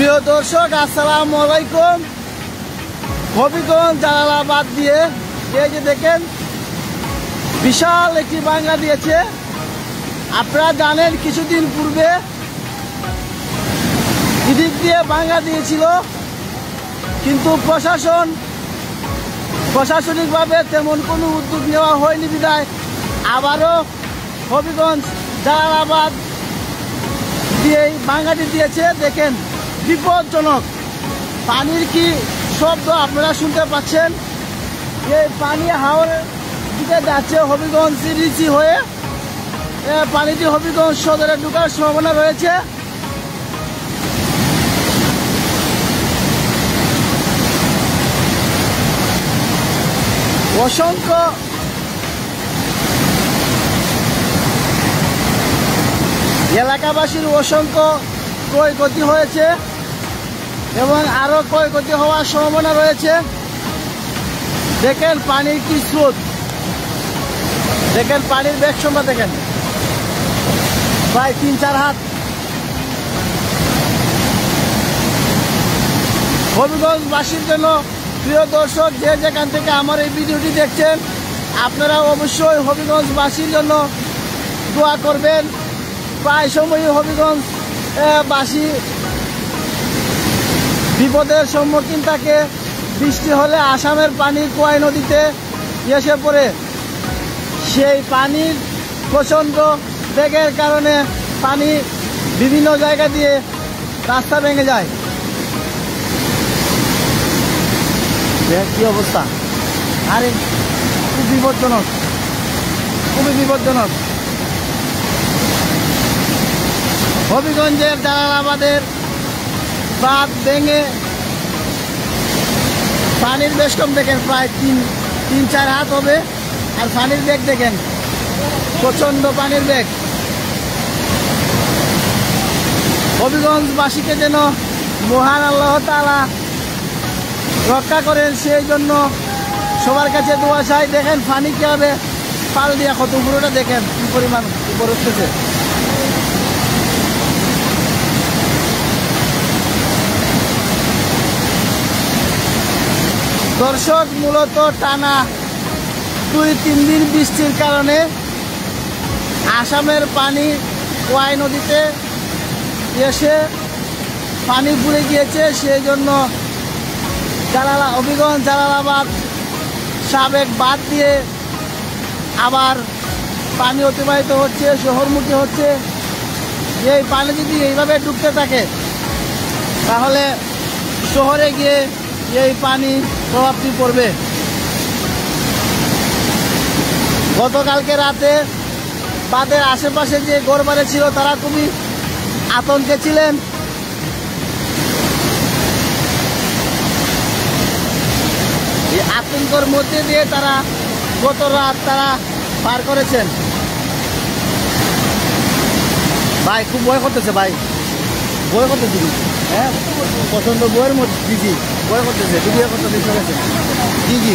প্রিয় দর্শক, আসসালামু আলাইকুম। হবিগঞ্জ জালালাবাদ দিয়ে এই যে দেখেন বিশাল একটি ভাঙ্গা দিয়েছে। আপনারা জানেন কিছুদিন পূর্বে এদিক দিয়ে ভাঙ্গা দিয়েছিল, কিন্তু প্রশাসনিকভাবে তেমন কোনো উদ্যোগ নেওয়া হয়নি বিধায় আবারও হবিগঞ্জ জালালাবাদ দিয়ে ভাঙ্গাটি দিয়েছে। দেখেন বিপজ্জনক পানির কি শব্দ আপনারা শুনতে পাচ্ছেন। এই পানি হাওরের দিকে যাচ্ছে হবিগঞ্জ সিরিচি হয়ে। পানিটি হবিগঞ্জ সদরে ঢোকার সম্ভাবনা রয়েছে। অসংখ্য এলাকাবাসীর অসংখ্য ক্ষয়ক্ষতি হয়েছে এবং আরো ক্ষয়ক্ষতি হওয়ার সম্ভাবনা রয়েছে। দেখেন পানির কি স্রোত, দেখেন পানির বেগ সংখ্যা দেখেন প্রায় 3-4 হাত। হবিগঞ্জবাসীর জন্য প্রিয় দর্শক, যে যেখান থেকে আমার এই ভিডিওটি দেখছেন, আপনারা অবশ্যই হবিগঞ্জবাসীর জন্য দোয়া করবেন। প্রায় সময়ই হবিগঞ্জবাসী বিপদের সম্মুখীন থাকে। বৃষ্টি হলে আসামের পানি কোয়াই নদীতে এসে পড়ে। সেই পানির প্রচণ্ড বেগের কারণে পানি বিভিন্ন জায়গা দিয়ে রাস্তা ভেঙে যায়। কি অবস্থা! আরে খুব বিপজ্জনক, খুবই বিপজ্জনক। হবিগঞ্জের জালালাবাদের বাঁধ ভেঙে পানির বেষ্টন দেখেন প্রায় 3-4 হাত হবে। আর পানির বেগ দেখেন, প্রচন্ড পানির বেগ। হবিগঞ্জবাসীকে যেন মহান আল্লাহ তাআলা রক্ষা করেন, সেই জন্য সবার কাছে দোয়া চাই। দেখেন পানি কিভাবে পাল দিয়া কত পুরোটা দেখেন কি পরিমাণ উপর উঠতেছে। দর্শক, মূলত টানা 2-3 দিন বৃষ্টির কারণে আসামের পানি কোয়াই নদীতে এসে পানি পুড়ে গিয়েছে। সেই জন্য হবিগঞ্জ জালালাবাদ সাবেক বাঁধ দিয়ে আবার পানি অতিবাহিত হচ্ছে, শহরমুখী হচ্ছে। এই পানি যদি এইভাবে ঢুকতে থাকে তাহলে শহরে গিয়ে এই পানি প্রভাবটি পড়বে। গতকালকে রাতে বাঁধের আশেপাশে যে ঘরবাড়ি ছিল তারা খুবই আতঙ্কে ছিলেন। এই আতঙ্কের মধ্যে দিয়ে তারা গত রাত পার করেছেন। ভাই খুব ভয় করতেছে, ভাই ভয় করতেছে। হ্যাঁ, প্রচন্ড বইয়ের মধ্যে জি বই করতেছে, ডুবিয়ে করতেছে। জি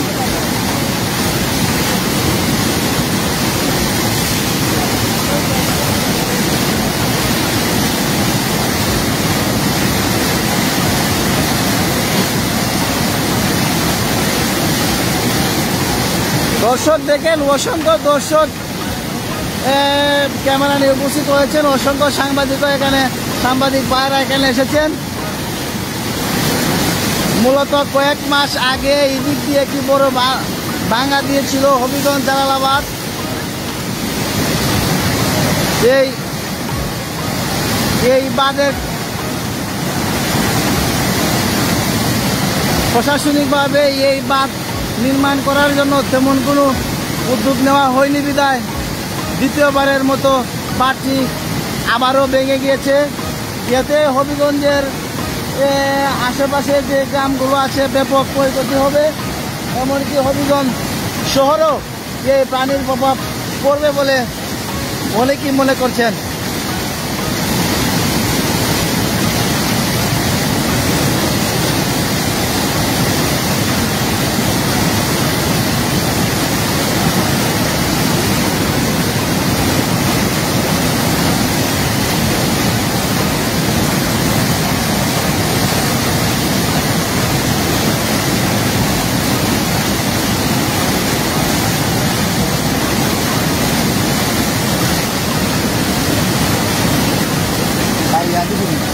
দর্শক দেখেন, অসংখ্য দর্শক ক্যামেরা নিয়ে উপস্থিত হয়েছেন। অসংখ্য সাংবাদিকও এখানে, সাংবাদিক ভাইরা এখানে এসেছেন। মূলত কয়েক মাস আগে এই দিক দিয়ে একটি বড় ভাঙ্গা দিয়েছিল হবিগঞ্জ জালালাবাদ। এই বাঁধের প্রশাসনিকভাবে এই বাঁধ নির্মাণ করার জন্য তেমন কোনো উদ্যোগ নেওয়া হয়নি বিধায় দ্বিতীয়বারের মতো বাঁধটি আবারও ভেঙে গিয়েছে। এতে হবিগঞ্জের আশেপাশে যে গ্রামগুলো আছে ব্যাপক ক্ষয়ক্ষতি হবে। এমনকি হবিগঞ্জ শহরও এই পানির প্রভাব পড়বে বলে অনেকেই মনে করছেন।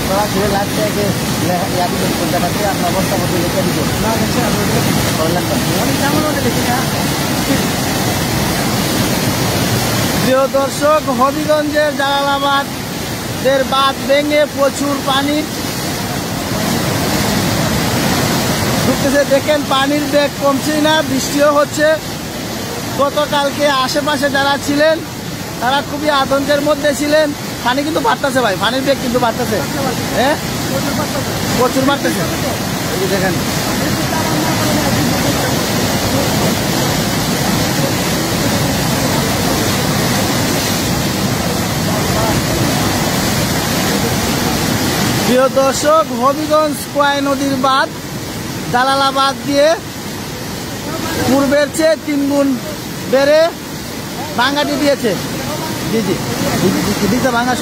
थोड़ा धीरे लागते है कि याद देखाते আপনার অবস্থা মতো লিখে দিব না লিখে ভালো লাগবে অনেক কেমন হতে লিখে না। প্রিয় দর্শক, হবিগঞ্জের জালালাবাদের বাঁধ ভেঙে প্রচুর পানি ঢুকতেছে। দেখেন পানির বেগ কমছেই না, বৃষ্টিও হচ্ছে। গতকালকে আশেপাশে যারা ছিলেন তারা খুবই আতঙ্কের মধ্যে ছিলেন। পানি কিন্তু বাড়তেছে ভাই, পানির বেগ কিন্তু বাড়তেছে, হ্যাঁ প্রচুর বাড়তেছে। এই যে দেখেন প্রিয় দর্শক, হবিগঞ্জ কোয়াই নদীর বাঁধ জালালাবাদ দিয়ে পূর্বের চেয়ে 3 গুণ বেড়ে ভাঙ্গাটি দিয়েছে। জি জি দিতে ভাঙ্গা